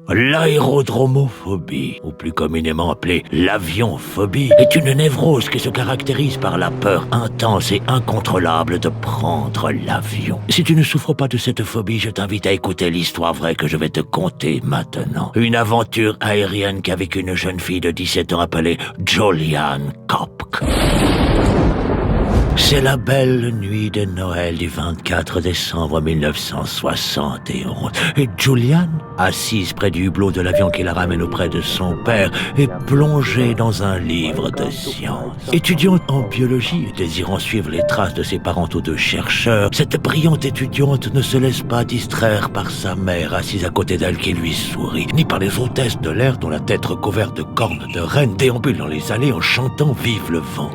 L'aérodromophobie, ou plus communément appelée l'avionphobie, est une névrose qui se caractérise par la peur intense et incontrôlable de prendre l'avion. Si tu ne souffres pas de cette phobie, je t'invite à écouter l'histoire vraie que je vais te conter maintenant. Une aventure aérienne qu'a vécue une jeune fille de 17 ans appelée Julianne Kopk. C'est la belle nuit de Noël du 24 décembre 1971. Et Julianne, assise près du hublot de l'avion qui la ramène auprès de son père, est plongée dans un livre de sciences. Étudiante en biologie et désirant suivre les traces de ses parents tous deux chercheurs, cette brillante étudiante ne se laisse pas distraire par sa mère assise à côté d'elle qui lui sourit, ni par les hôtesses de l'air dont la tête recouverte de cornes de reine déambule dans les allées en chantant « Vive le vent ».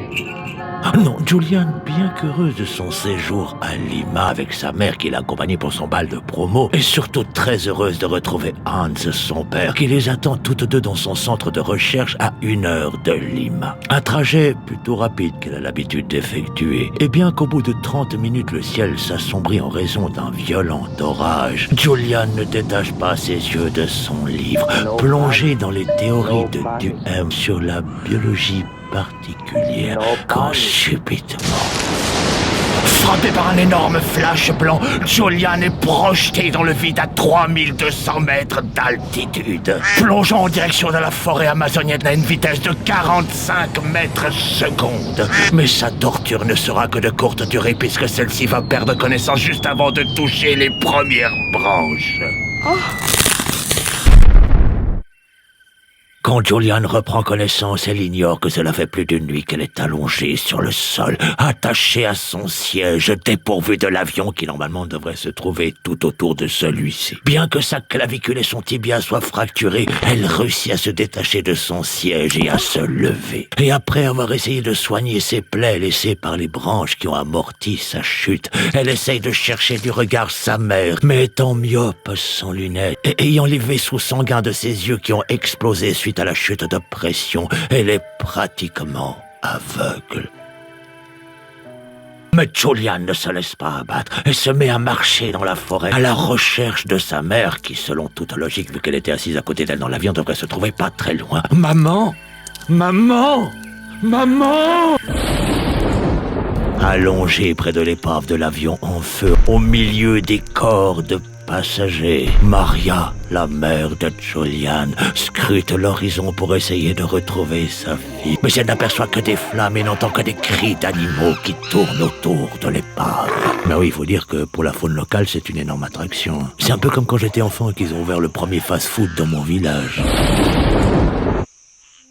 Non, Julianne, bien qu'heureuse de son séjour à Lima avec sa mère qui l'accompagnait pour son bal de promo, est surtout très heureuse de retrouver Hans, son père, qui les attend toutes deux dans son centre de recherche à 1 heure de Lima. Un trajet plutôt rapide qu'elle a l'habitude d'effectuer. Et bien qu'au bout de 30 minutes, le ciel s'assombrit en raison d'un violent orage, Julianne ne détache pas ses yeux de son livre, plongée dans les théories de Duhem sur la biologie particulière, quand subitement, frappée par un énorme flash blanc, Julianne est projetée dans le vide à 3200 mètres d'altitude, plongeant en direction de la forêt amazonienne à une vitesse de 45 mètres secondes. Mais sa torture ne sera que de courte durée puisque celle-ci va perdre connaissance juste avant de toucher les premières branches. Quand Julianne reprend connaissance, elle ignore que cela fait plus d'une nuit qu'elle est allongée sur le sol, attachée à son siège, dépourvue de l'avion qui normalement devrait se trouver tout autour de celui-ci. Bien que sa clavicule et son tibia soient fracturés, elle réussit à se détacher de son siège et à se lever. Et après avoir essayé de soigner ses plaies laissées par les branches qui ont amorti sa chute, elle essaye de chercher du regard sa mère, mais étant myope, sans lunettes, et ayant les vaisseaux sanguins de ses yeux qui ont explosé suite à la chute de pression, elle est pratiquement aveugle. Mais Julianne ne se laisse pas abattre et se met à marcher dans la forêt à la recherche de sa mère qui, selon toute logique, vu qu'elle était assise à côté d'elle dans l'avion, devrait se trouver pas très loin. Maman! Maman! Maman! Allongée près de l'épave de l'avion en feu, au milieu des corps de passagers, Maria, la mère de Julianne, scrute l'horizon pour essayer de retrouver sa fille. Mais elle n'aperçoit que des flammes et n'entend que des cris d'animaux qui tournent autour de l'épave. Mais oui, il faut dire que pour la faune locale, c'est une énorme attraction. C'est un peu comme quand j'étais enfant et qu'ils ont ouvert le premier fast-food dans mon village.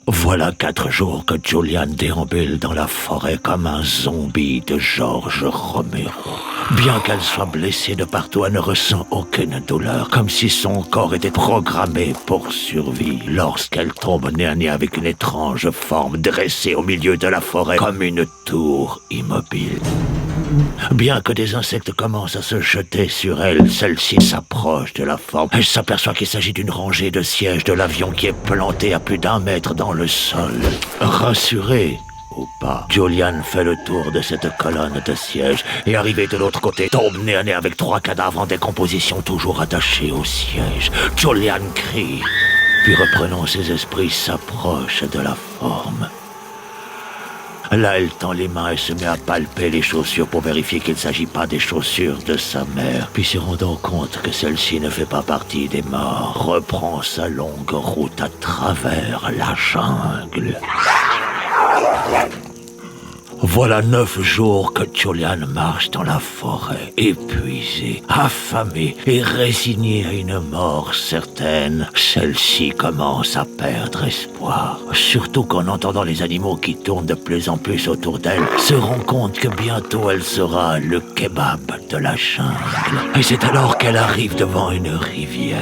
Voilà 4 jours que Julianne déambule dans la forêt comme un zombie de George Romero. Bien qu'elle soit blessée de partout, elle ne ressent aucune douleur, comme si son corps était programmé pour survie lorsqu'elle tombe nez à nez avec une étrange forme dressée au milieu de la forêt comme une tour immobile. Bien que des insectes commencent à se jeter sur elle, celle-ci s'approche de la forme. Elle s'aperçoit qu'il s'agit d'une rangée de sièges de l'avion qui est plantée à plus d'1 mètre dans le sol. Rassurée ou pas, Julianne fait le tour de cette colonne de sièges et, arrivée de l'autre côté, tombe nez à nez avec 3 cadavres en décomposition toujours attachés au siège. Julianne crie, puis reprenant ses esprits, s'approche de la forme. Là, elle tend les mains et se met à palper les chaussures pour vérifier qu'il ne s'agit pas des chaussures de sa mère. Puis, se rendant compte que celle-ci ne fait pas partie des morts, reprend sa longue route à travers la jungle. Voilà 9 jours que Julianne marche dans la forêt, épuisée, affamée et résignée à une mort certaine. Celle-ci commence à perdre espoir, surtout qu'en entendant les animaux qui tournent de plus en plus autour d'elle, se rend compte que bientôt elle sera le kebab de la jungle. Et c'est alors qu'elle arrive devant une rivière.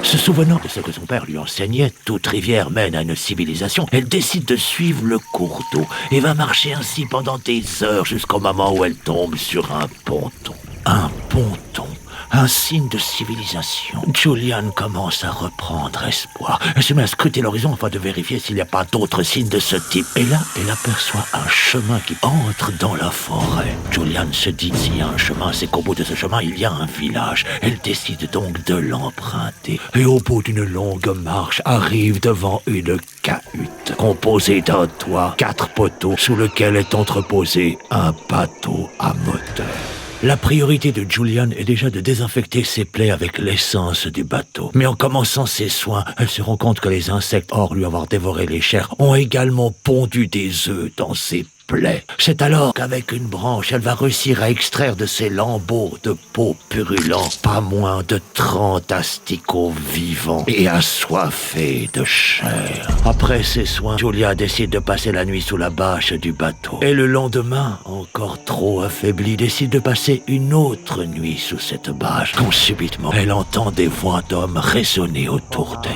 Se souvenant de ce que son père lui enseignait, toute rivière mène à une civilisation, elle décide de suivre le cours d'eau et va marcher ainsi pendant des heures jusqu'au moment où elle tombe sur un ponton. Un ponton un signe de civilisation. Julian commence à reprendre espoir. Elle se met à scruter l'horizon afin de vérifier s'il n'y a pas d'autres signes de ce type. Et là, elle aperçoit un chemin qui entre dans la forêt. Julian se dit, s'il y a un chemin, c'est qu'au bout de ce chemin, il y a un village. Elle décide donc de l'emprunter. Et au bout d'une longue marche, arrive devant une cahute composée d'un toit, 4 poteaux, sous lequel est entreposé un bateau à moteur. La priorité de Julian est déjà de désinfecter ses plaies avec l'essence du bateau. Mais en commençant ses soins, elle se rend compte que les insectes, hors lui avoir dévoré les chairs, ont également pondu des œufs dans ses plaies. C'est alors qu'avec une branche, elle va réussir à extraire de ces lambeaux de peau purulents pas moins de 30 asticots vivants et assoiffés de chair. Après ses soins, Julia décide de passer la nuit sous la bâche du bateau. Et le lendemain, encore trop affaiblie, décide de passer une autre nuit sous cette bâche. Quand subitement, elle entend des voix d'hommes résonner autour d'elle.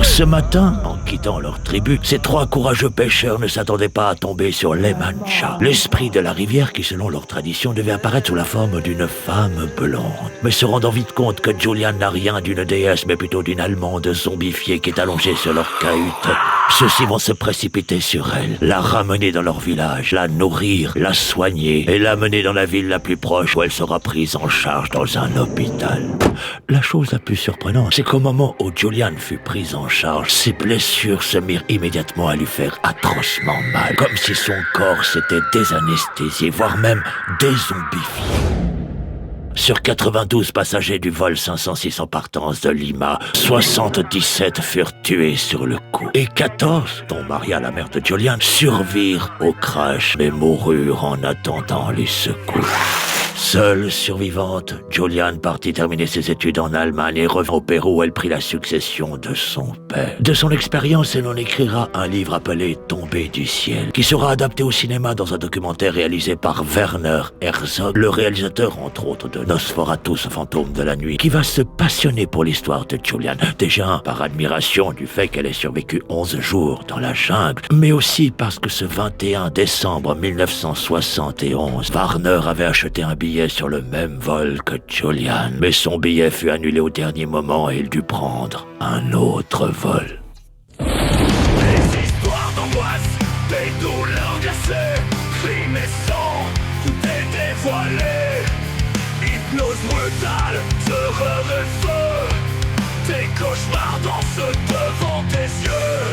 Ce matin, en quittant leur tribu, ces 3 courageux pêcheurs ne s'attendaient pas à tomber sur l'Emancha, l'esprit de la rivière qui, selon leur tradition, devait apparaître sous la forme d'une femme blonde. Mais se rendant vite compte que Julian n'a rien d'une déesse, mais plutôt d'une Allemande zombifiée qui est allongée sur leur cahute, ceux-ci vont se précipiter sur elle, la ramener dans leur village, la nourrir, la soigner et l'amener dans la ville la plus proche où elle sera prise en charge dans un hôpital. La chose la plus surprenante, c'est qu'au moment où Julian fut prise en charge, ses blessures se mirent immédiatement à lui faire atrocement mal, comme si son corps s'était désanesthésié, voire même dézombifié. Sur 92 passagers du vol 506 en partance de Lima, 77 furent tués sur le coup. Et 14, dont Maria, la mère de Julian, survirent au crash, mais moururent en attendant les secours. Seule survivante, Julian partit terminer ses études en Allemagne et revint au Pérou où elle prit la succession de son père. De son expérience, elle en écrira un livre appelé « Tombé du ciel » qui sera adapté au cinéma dans un documentaire réalisé par Werner Herzog, le réalisateur entre autres de Nosferatu, fantôme de la nuit, qui va se passionner pour l'histoire de Julian. Déjà par admiration du fait qu'elle ait survécu 11 jours dans la jungle, mais aussi parce que ce 21 décembre 1971, Werner avait acheté un billet sur le même vol que Julian. Mais son billet fut annulé au dernier moment et il dut prendre un autre vol. Des histoires d'angoisse, des douleurs glacées, crimes et sang, tout est dévoilé. Hypnose brutale, terreur et feu, tes cauchemars dansent devant tes yeux.